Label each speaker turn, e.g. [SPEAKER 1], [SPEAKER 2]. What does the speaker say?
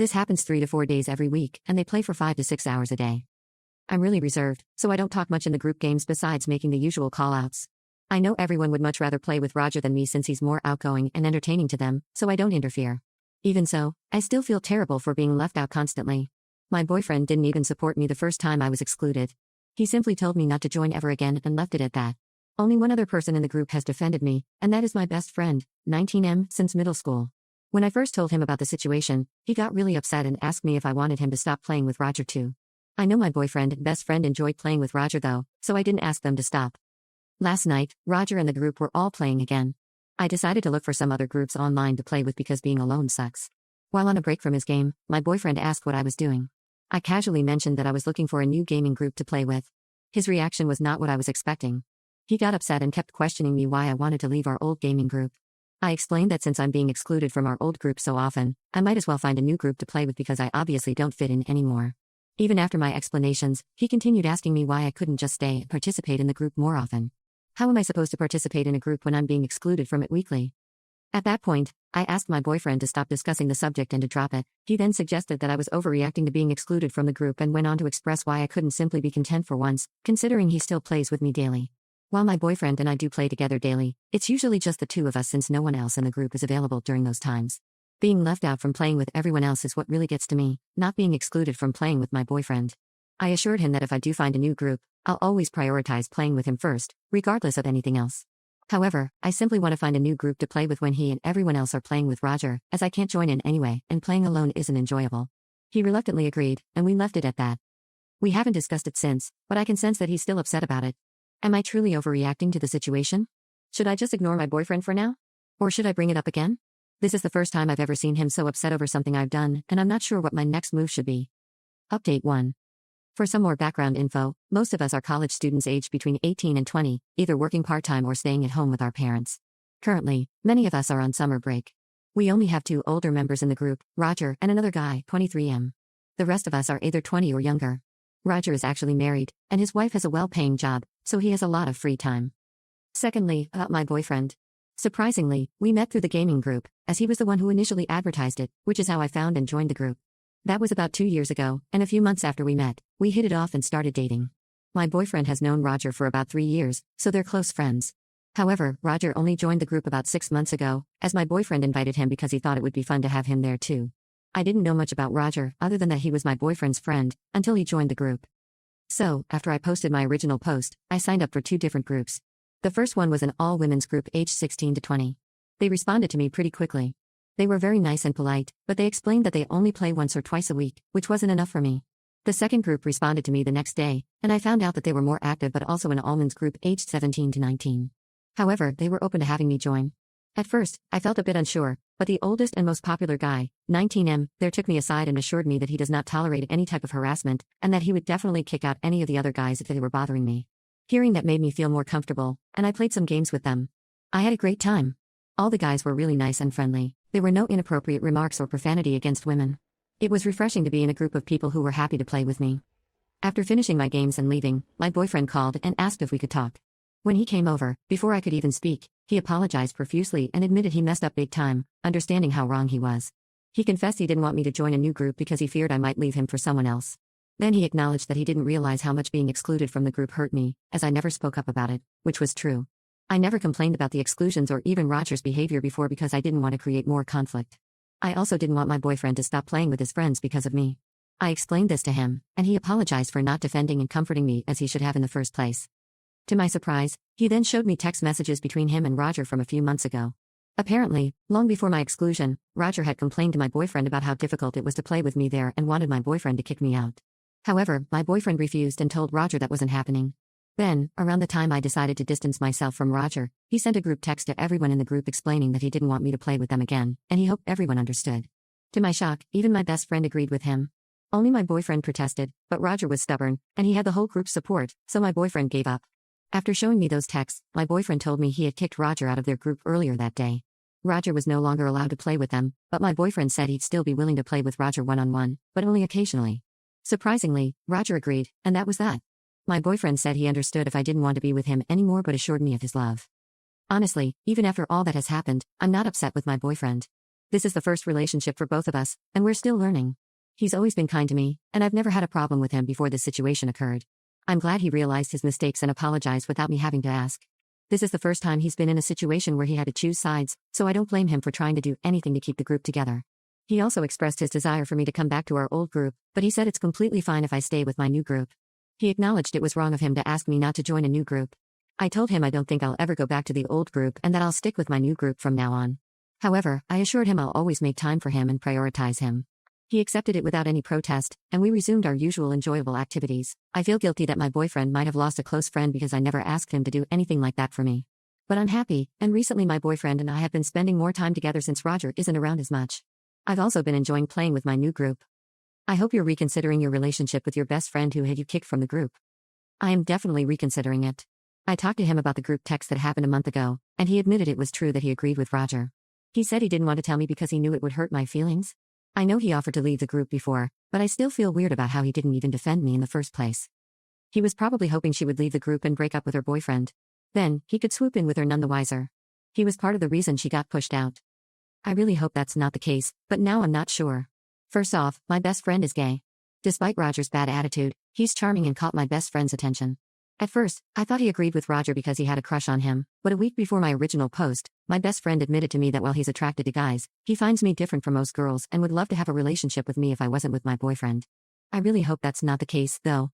[SPEAKER 1] This happens 3 to 4 days every week, and they play for 5 to 6 hours a day. I'm really reserved, so I don't talk much in the group games besides making the usual call-outs. I know everyone would much rather play with Roger than me since he's more outgoing and entertaining to them, so I don't interfere. Even so, I still feel terrible for being left out constantly. My boyfriend didn't even support me the first time I was excluded. He simply told me not to join ever again and left it at that. Only one other person in the group has defended me, and that is my best friend, 19M, since middle school. When I first told him about the situation, he got really upset and asked me if I wanted him to stop playing with Roger too. I know my boyfriend and best friend enjoyed playing with Roger though, so I didn't ask them to stop. Last night, Roger and the group were all playing again. I decided to look for some other groups online to play with because being alone sucks. While on a break from his game, my boyfriend asked what I was doing. I casually mentioned that I was looking for a new gaming group to play with. His reaction was not what I was expecting. He got upset and kept questioning me why I wanted to leave our old gaming group. I explained that since I'm being excluded from our old group so often, I might as well find a new group to play with because I obviously don't fit in anymore. Even after my explanations, he continued asking me why I couldn't just stay and participate in the group more often. How am I supposed to participate in a group when I'm being excluded from it weekly? At that point, I asked my boyfriend to stop discussing the subject and to drop it. He then suggested that I was overreacting to being excluded from the group and went on to express why I couldn't simply be content for once, considering he still plays with me daily. While my boyfriend and I do play together daily, it's usually just the two of us since no one else in the group is available during those times. Being left out from playing with everyone else is what really gets to me, not being excluded from playing with my boyfriend. I assured him that if I do find a new group, I'll always prioritize playing with him first, regardless of anything else. However, I simply want to find a new group to play with when he and everyone else are playing with Roger, as I can't join in anyway, and playing alone isn't enjoyable. He reluctantly agreed, and we left it at that. We haven't discussed it since, but I can sense that he's still upset about it. Am I truly overreacting to the situation? Should I just ignore my boyfriend for now? Or should I bring it up again? This is the first time I've ever seen him so upset over something I've done, and I'm not sure what my next move should be. Update 1. For some more background info, most of us are college students aged between 18 and 20, either working part-time or staying at home with our parents. Currently, many of us are on summer break. We only have 2 older members in the group, Roger and another guy, 23M. The rest of us are either 20 or younger. Roger is actually married, and his wife has a well-paying job, so he has a lot of free time. Secondly, about my boyfriend. Surprisingly, we met through the gaming group, as he was the one who initially advertised it, which is how I found and joined the group. That was about 2 years ago, and a few months after we met, we hit it off and started dating. My boyfriend has known Roger for about 3 years, so they're close friends. However, Roger only joined the group about 6 months ago, as my boyfriend invited him because he thought it would be fun to have him there too. I didn't know much about Roger, other than that he was my boyfriend's friend, until he joined the group. So, after I posted my original post, I signed up for 2 different groups. The first one was an all-women's group aged 16 to 20. They responded to me pretty quickly. They were very nice and polite, but they explained that they only play once or twice a week, which wasn't enough for me. The second group responded to me the next day, and I found out that they were more active but also an all-men's group aged 17 to 19. However, they were open to having me join. At first, I felt a bit unsure, but the oldest and most popular guy, 19M, there took me aside and assured me that he does not tolerate any type of harassment, and that he would definitely kick out any of the other guys if they were bothering me. Hearing that made me feel more comfortable, and I played some games with them. I had a great time. All the guys were really nice and friendly. There were no inappropriate remarks or profanity against women. It was refreshing to be in a group of people who were happy to play with me. After finishing my games and leaving, my boyfriend called and asked if we could talk. When he came over, before I could even speak, he apologized profusely and admitted he messed up big time, understanding how wrong he was. He confessed he didn't want me to join a new group because he feared I might leave him for someone else. Then he acknowledged that he didn't realize how much being excluded from the group hurt me, as I never spoke up about it, which was true. I never complained about the exclusions or even Roger's behavior before because I didn't want to create more conflict. I also didn't want my boyfriend to stop playing with his friends because of me. I explained this to him, and he apologized for not defending and comforting me as he should have in the first place. To my surprise, he then showed me text messages between him and Roger from a few months ago. Apparently, long before my exclusion, Roger had complained to my boyfriend about how difficult it was to play with me there and wanted my boyfriend to kick me out. However, my boyfriend refused and told Roger that wasn't happening. Then, around the time I decided to distance myself from Roger, he sent a group text to everyone in the group explaining that he didn't want me to play with them again, and he hoped everyone understood. To my shock, even my best friend agreed with him. Only my boyfriend protested, but Roger was stubborn, and he had the whole group's support, so my boyfriend gave up. After showing me those texts, my boyfriend told me he had kicked Roger out of their group earlier that day. Roger was no longer allowed to play with them, but my boyfriend said he'd still be willing to play with Roger one-on-one, but only occasionally. Surprisingly, Roger agreed, and that was that. My boyfriend said he understood if I didn't want to be with him anymore but assured me of his love. Honestly, even after all that has happened, I'm not upset with my boyfriend. This is the first relationship for both of us, and we're still learning. He's always been kind to me, and I've never had a problem with him before this situation occurred. I'm glad he realized his mistakes and apologized without me having to ask. This is the first time he's been in a situation where he had to choose sides, so I don't blame him for trying to do anything to keep the group together. He also expressed his desire for me to come back to our old group, but he said it's completely fine if I stay with my new group. He acknowledged it was wrong of him to ask me not to join a new group. I told him I don't think I'll ever go back to the old group and that I'll stick with my new group from now on. However, I assured him I'll always make time for him and prioritize him. He accepted it without any protest, and we resumed our usual enjoyable activities. I feel guilty that my boyfriend might have lost a close friend because I never asked him to do anything like that for me. But I'm happy, and recently my boyfriend and I have been spending more time together since Roger isn't around as much. I've also been enjoying playing with my new group. I hope you're reconsidering your relationship with your best friend who had you kicked from the group. I am definitely reconsidering it. I talked to him about the group text that happened a month ago, and he admitted it was true that he agreed with Roger. He said he didn't want to tell me because he knew it would hurt my feelings. I know he offered to leave the group before, but I still feel weird about how he didn't even defend me in the first place. He was probably hoping she would leave the group and break up with her boyfriend. Then, he could swoop in with her none the wiser. He was part of the reason she got pushed out. I really hope that's not the case, but now I'm not sure. First off, my best friend is gay. Despite Roger's bad attitude, he's charming and caught my best friend's attention. At first, I thought he agreed with Roger because he had a crush on him, but a week before my original post, my best friend admitted to me that while he's attracted to guys, he finds me different from most girls and would love to have a relationship with me if I wasn't with my boyfriend. I really hope that's not the case, though.